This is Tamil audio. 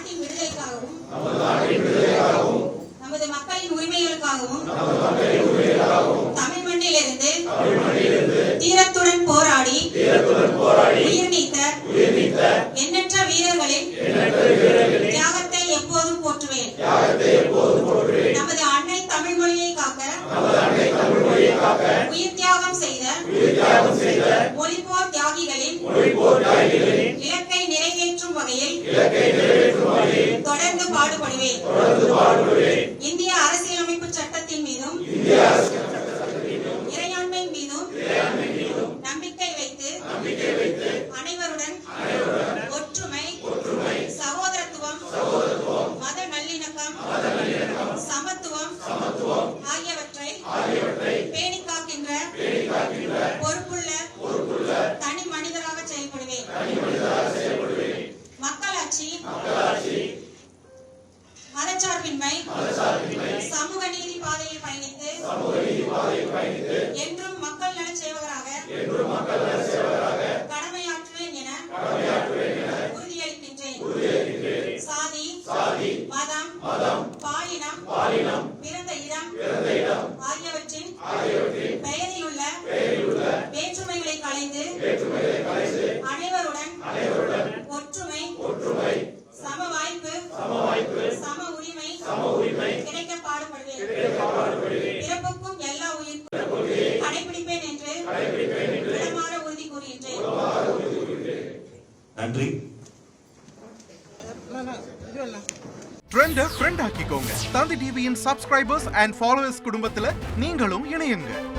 நாட்டின் விடுதலைக்காகவும் நமது மக்களின் உரிமைகளுக்காகவும் தமிழ் மண்ணிலிருந்து தீரத்துடன் போராடி உயிர் நீத்த எண்ணற்ற வீரர்களின் தியாகத்தை எப்போதும் போற்றுவேன். நமது அன்னை தமிழ் மொழியை காக்க உயிர் தியாகம் செய்த மொழிப்போர் தியாகிகளின் இலக்கை நிறைவேற்றும் வகையில் தொடர்ந்து பாடுபடுவேன். இந்திய அரசியலமைப்பு சட்டத்தின் மீதும் இறையாண்மை மீதும் நம்பிக்கை வைத்து அனைவருடன் ஒற்றுமை, சகோதரத்துவம், மத நல்லிணக்கம், சமத்துவம் ஆகியவற்றை பேணிக் காக்கின்ற பொறுப்புள்ள தனி மனிதராக செயல்படுவேன். மக்களாட்சி, மதச்சார்பின்மை, சமூக நீதி பாதையில் பயணித்து என்றும் மக்கள் நல சேவகராக கடமையாற்றுவேன் என உறுதியளிக்கின்றேன். சாதி, மதம், பாலினம், பிறந்த இடம் ஆகியவற்றின் பெயரில் உள்ள வேற்றுமைகளை களைந்து அனைவருடன் ஒற்றுமை, சம வாய்ப்பு, சம உரிமை கிடைக்க பாடுபடுவேன். பிறப்புக்கும் எல்லா உயிர்க்கும் கடைபிடிப்பேன் என்று திடமான உறுதி கூறுகின்றேன். நன்றி. ட்ரெண்ட ஃப்ரெண்ட் ஆக்கிக்கோங்க. தந்தி டிவியின் சப்ஸ்கிரைபர்ஸ் அண்ட் ஃபாலோவர்ஸ் குடும்பத்துல நீங்களும் இணையுங்க.